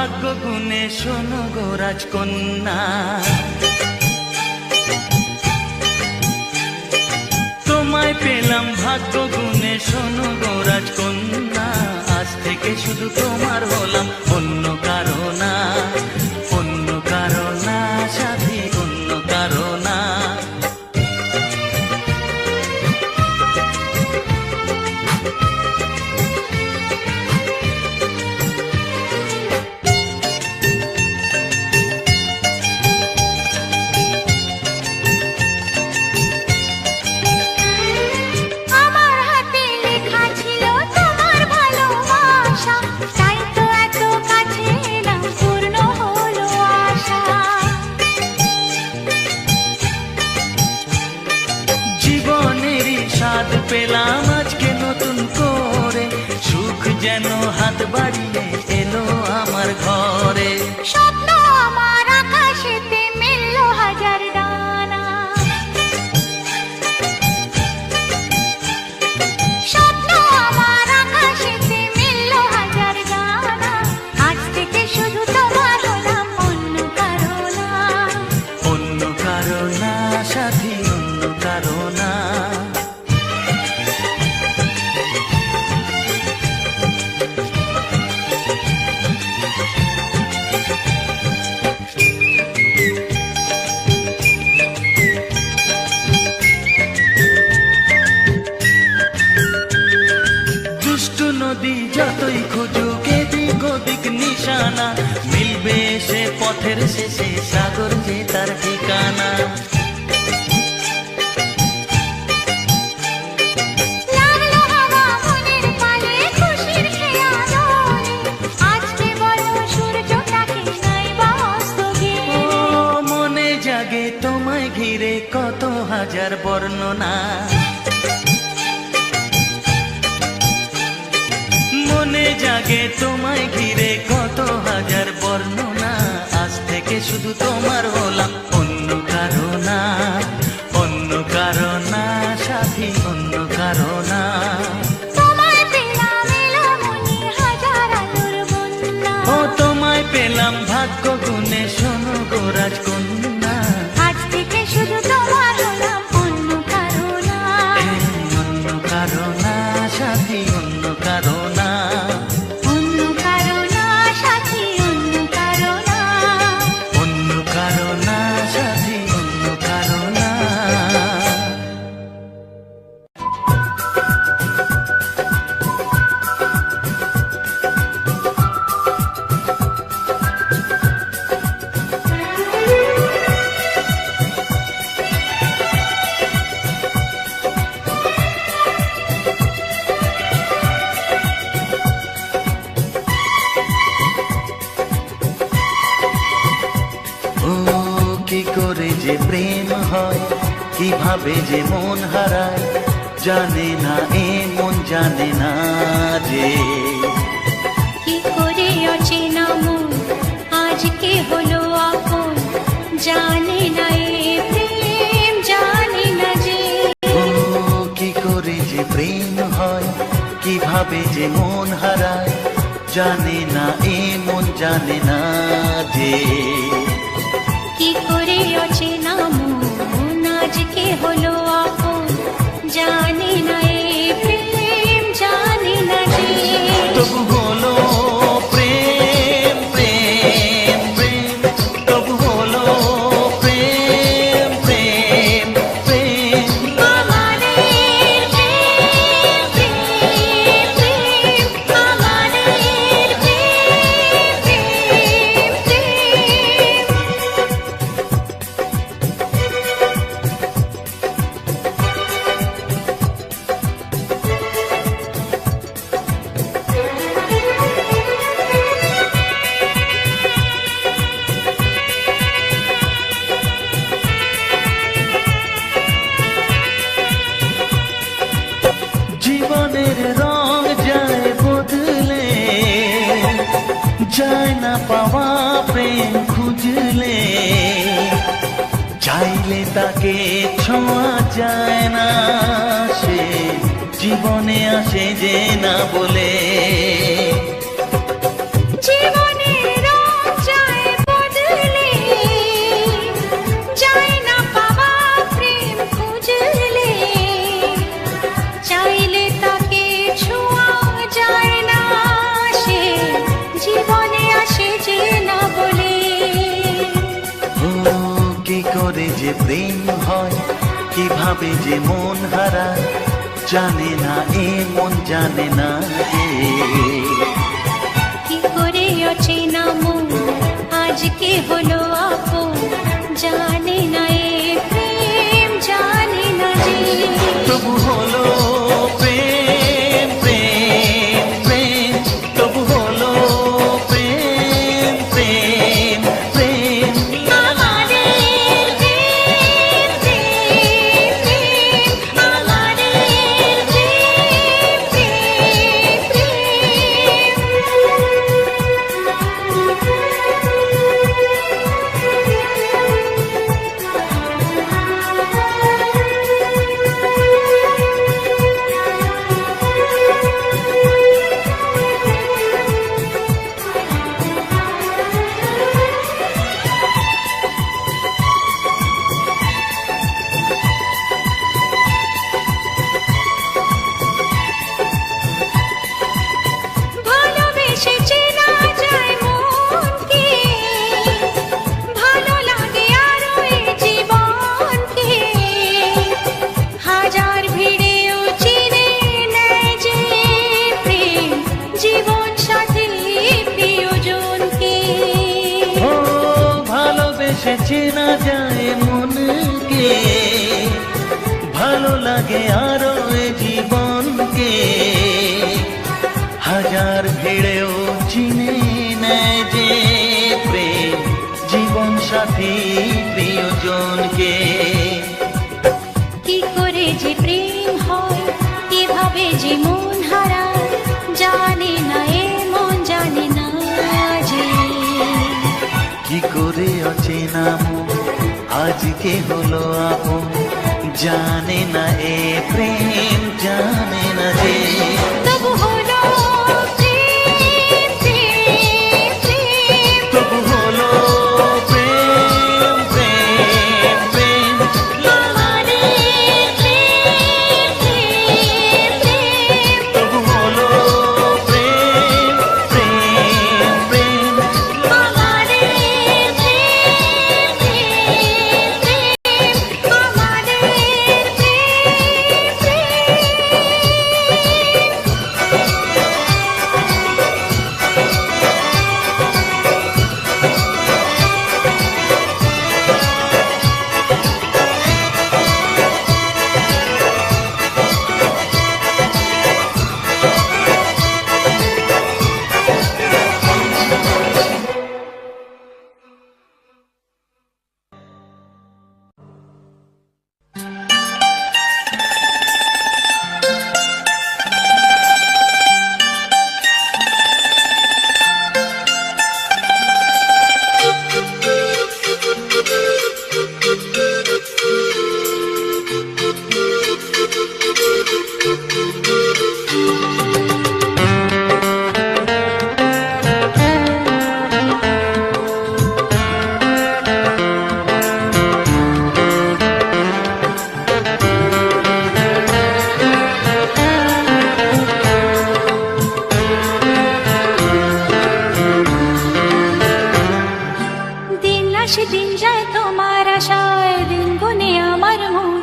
ভাগ্য গুণে শোনো গো রাজকন্যা, তোমায় পেলাম ভাগ্য গুণে শোনো গো রাজকন্যা। আজ থেকে শুধু তোমার হলাম, অন্য কারো না, অন্য কারো না সাথী, অন্য কারো না। পেলাম আজকে নতুন করে, সুখ যেন হাত বাড়িয়ে এলো আমার ঘরে। স্বপ্ন আমার আকাশেতে মিলল হাজার ডানা, স্বপ্ন আমার আকাশেতে মিলল হাজার ডানা। আজ থেকে শুধু তোমার হলাম, অন্য কারো না, অন্য কারো না সাথী, অন্য কারো না। নদী যতই খুঁজুক এদিক ওদিক নিশানা, মিলবে সে পথের শেষে সাগর যে তার ঠিকানা। মনে জাগে তোমায় ঘিরে কত হাজার বর্ণনা, মনে জাগে তোমায় ঘিরে কত হাজার বর্ণনা। আজ থেকে শুধু তোমার হলাম, অন্য কারো না, অন্য কারো না সাথী, অন্য কারো না। ও তোমায় পেলাম ভাগ্য গুণে শোনো গো রাজকন্যা। আজ থেকে শুধু তোমার হলাম, অন্য কারো না, অন্য কারো না সাথী, অন্য কারো না। অন্য কারো না সাথী, অন্য কারো না, অন্য কারো না সাথী, অন্য কারো না। কি করে যে প্রেম হয়, কিভাবে যে মন হারায়, জানে না এ মন জানে না যে। কি করে অচেনা মন আজকে হলো আপন, জানে না এ প্রেম জানে না যে। কি করে যে প্রেম হয়, কিভাবে যে মন হারায়, জানে না এ মন জানে না যে। কি করে অচেনা মন আজকে হলো আপন, জানে না এ প্রেম জানে না যে। তবু হলো প্রেম প্রেম প্রেম, তবু হলো প্রেম প্রেম প্রেম। আমাদের প্রেম প্রেম প্রেম, আমাদের প্রেম প্রেম জীবনের রং যায় বদলে, যায় না পাওয়া প্রেম খুঁজলে, চাইলে তাকে ছোঁয়া যায় না, সে জীবনে আসে যে না বলে। জীবনের কিভাবে যে মন হারা, জানে না এ মন জানে না যে কি করে অচেনা মন আজকে হলো আপন, জানে না এ প্রেম জানে না যে তবু হলো প্রেম প্রেম প্রেম, তবু হলো প্রেম প্রেম প্রেম। আমাদের প্রেম প্রেম প্রেম, আমাদের প্রেম প্রেম ভালোবেসে চেনা যায় মনকে, ভালো লাগে আরো এ জীবনকে, হাজার ভিড়েও চিনে নেয় যে প্রেম জীবন সাথী প্রিয়জনকে। ও ভালোবেসে চেনা যায় মনকে, ভালো লাগে আরো এ জীবনকে, হাজার ভিড়েও চিনে নেয় যে প্রেম জীবন সাথী প্রিয়জনকে। কি করে যে প্রেম হয়, কিভাবে যে মন হারায়, জানে না এ মন জানে না যে কি করে অচেনা মন আজকে হলো আপন, জানে না এ প্রেম জানে না যে তবু হলো প্রেম প্রেম প্রেম, তবু হলো প্রেম প্রেম প্রেম। আমাদের প্রেম প্রেম প্রেম, তবু হলো প্রেম প্রেম প্রেম। আমাদের প্রেম প্রেম প্রেম, আমাদের প্রেম প্রেম। দিন আসে দিন যায় তোমার আশায়, দিন গুনে আমার মন,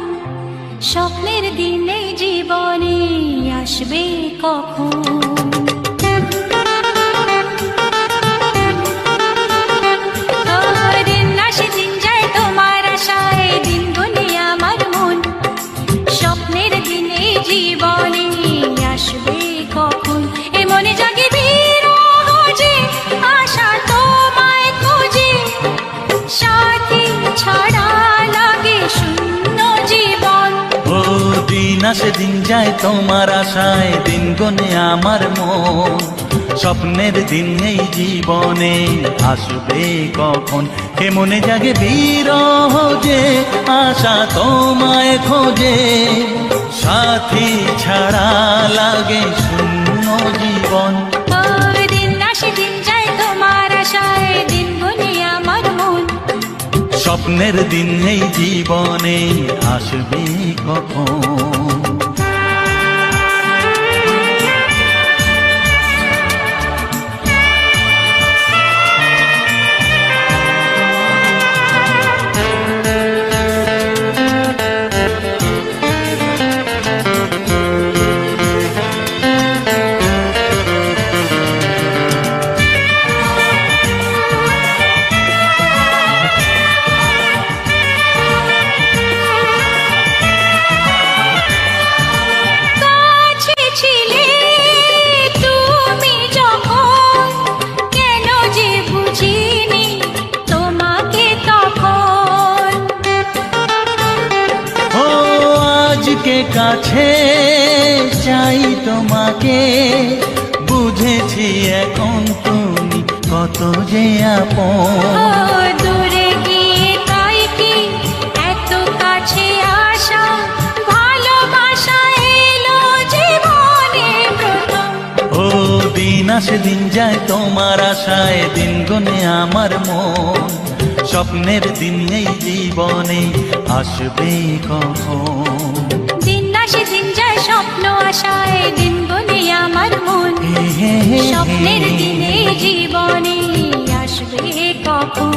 স্বপ্নের দিন এই জীবনে আসবে কখন। দিন আসে দিন যায় তোমার আশায়, দিন গুনে আমার মন, স্বপ্নের দিন এই জীবনে আসবে কখন। এ মনে জাগে বিরহ যে আশা তোমায় খোঁজে, সাথী ছাড়া লাগে শূন্য জীবন। ও দিন আসে দিন যায় তোমার আশায়, দিন গনে আমার মন, স্বপ্নের দিন এই জীবনে আসবে কখন। কে মনে জাগে বিরহ যে আশা তোমায় খোঁজে, সাথী ছাড়া লাগে শূন্য জীবন। ও দিন আসে দিন যায় তোমার আশায়, দিন গুনে আমার মন, স্বপ্নের দিন এই জীবনে আসবে কখন। তোমাকে, বুঝেছি এখন তুমি কত যে ও আপন। দূরে গিয়ে তাই কি এত কাছে আসা, ভালোবাসা এলো জীবনে প্রথম। ও দিন আসে দিন যায় তোমার আশায়, দিন গুনে আমার মন, স্বপ্নের দিন এই জীবনে আসবে কখন। দিন আসে দিন যায় স্বপ্ন আশায়, দিন গুনে আমার মন, হে হে হে স্বপ্নের হে। দিনে জীবনে আসবে কখন।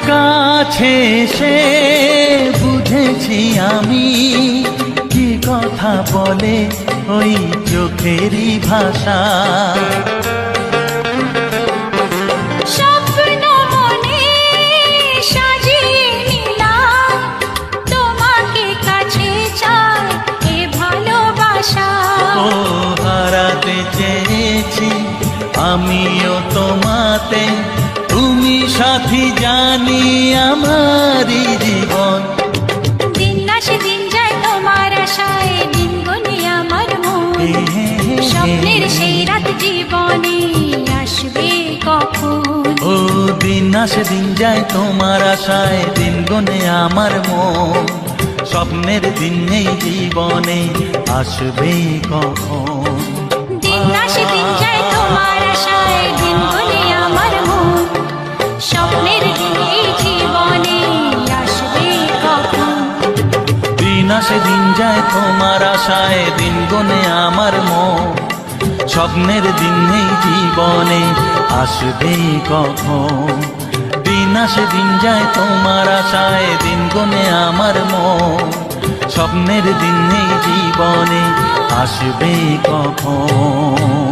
কাছে এসে বুঝেছি আমি, কি কথা বলে ওই চোখেরই ভাষা। স্বপ্ন মনে সাজিয়ে নিলাম, তোমাকে কাছে চাই এ ভালোবাসা। ও হারাতে চেয়েছি আমিও তোমাতে, তুমি সাথী জানি আমারই জীবন। দিন আসে দিন যায় তোমার আশায়, দিন গুনে আমার মন, হে হে হে হে। স্বপ্নের সেই রাত জীবনে আসবে কখন। ও দিন আসে দিন যায় তোমার আশায়, দিন গুনে আমার মন, স্বপ্নের দিন এই জীবনে আসবে কখন। দিন আসে দিন যায় তোমার আশায়, দিন গুনে আমার মন, স্বপ্নের দিন এই জীবনে আসবে কখন। দিন আসে দিন যায় তোমার আশায়, দিন গুনে আমার মন, স্বপ্নের দিন এই জীবনে আসবে কখন। দিন আসে দিন যায় তোমার আশায়, দিন গুনে আমার মন, স্বপ্নের দিন এই জীবনে আসবে কখন।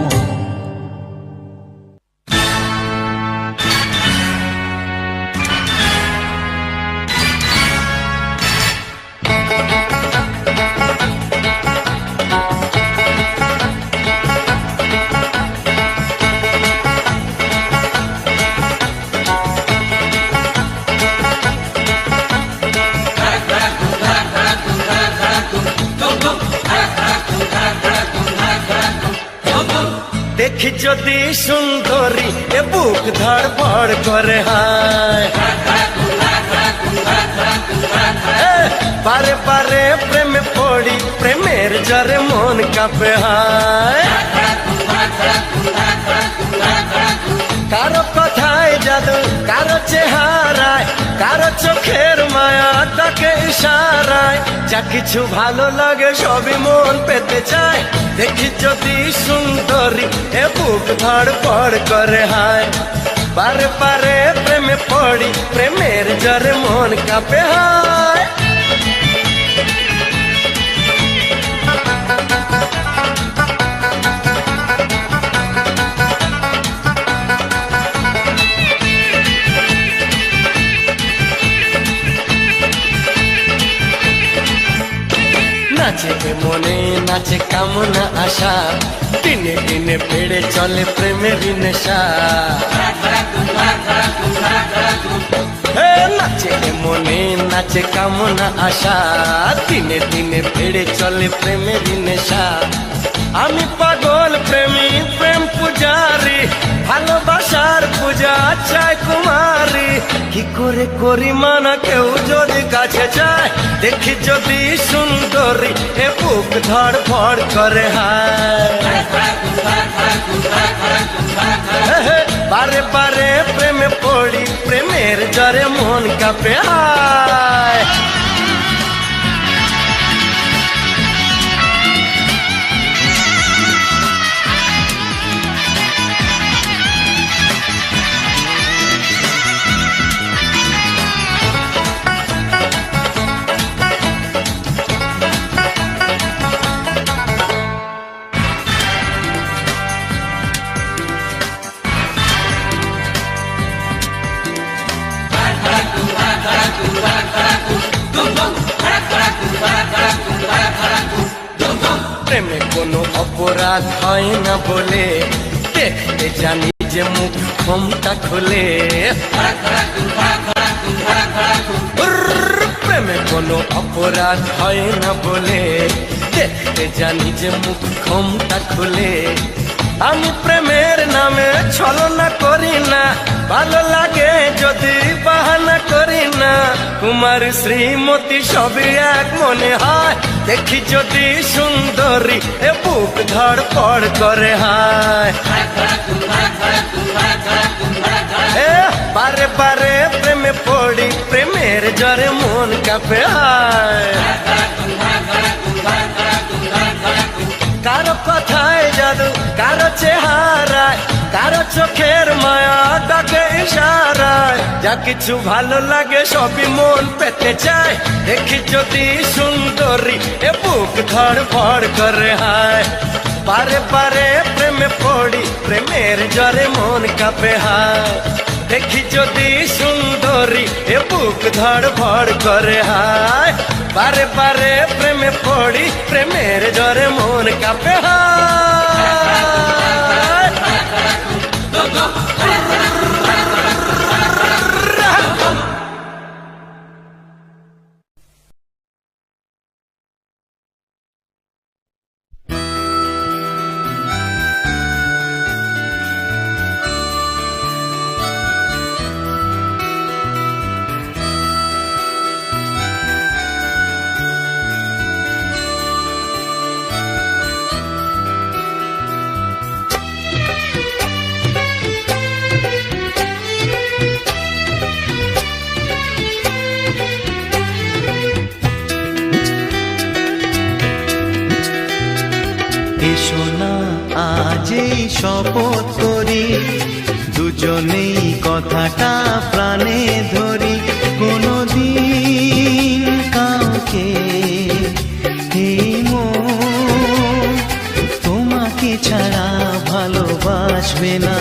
দেখি যদি সুন্দরী এ বুক ধড়ফড় করে হায়, পারে পারে প্রেমে পড়ি, প্রেমের জ্বরে মন কাঁপে হায়। কারো কথায় জাদু, কারো চেহারায়, কারো চোখের মায়া, তাকে ইশারায়, যা কিছু ভালো লাগে সবই মন পেতে চায়। দেখি যদি সুন্দরী এ বুক ধড়ফড় করে হায়, পারে পারে প্রেমে পড়ি, প্রেমের জ্বরে মন কাঁপে হায়। নাচে মনে নাচে কামনা আশা, দিনে দিনে বেড়ে চলে প্রেমের নেশা। হে নাচে মনে নাচে কামনা আশা, দিনে দিনে বেড়ে চলে প্রেমের নেশা। আমি পাগল প্রেমী, প্রেম পূজারি, ভালোবাসার পূজা চাই কুমারী। কি করে করি মানা কেউ যদি কাছে যায়, দেখি যদি সুন্দরী এ বুক ধড়ফড় করে হায়। বারে বারে প্রেমে পড়ি, প্রেমের জ্বরে মন কাঁপে হায়। কোনো অপরাধ হয় না বলে দেখতে জানি যে মুখ ক্ষমতা খুলে প্রেমে কোনো অপরাধ হয় না বলে দেখতে জানি যে মুখ ক্ষমতা খুলে আমি প্রেমের নামে ছলনা করি না ভালো লাগে যদি বাহানা করি না কুমার শ্রীমতী সবই এক মনে হয় দেখি যদি সুন্দরী এ বুক ধড়পড় করে হায় বারে বারে প্রেমে পড়ি প্রেমের জ্বরে মন কাঁপে হায় কারো কথায় জাদু কারো চেহারায় কারো চোখের মায়া ডাকে ইশারায় যা কিছু ভালো লাগে সবই মন পেতে চায় দেখি যদি সুন্দরী এ বুক ধড়ফড় করে হায় বারে বারে প্রেমে পড়ি প্রেমের জ্বরে মন কাঁপে হায় দেখি যদি সুন্দরী এ বুক ধড়ফড় করে হায় বারে বারে প্রেমে পড়ি প্রেমের জ্বরে মন কাঁপে হায় এসো না আজ এই শপথ করি দুজনেই কথাটা প্রাণে ধরি কোনদিন কাউকে এই মন তোমাকে ছাড়া ভালোবাসবে না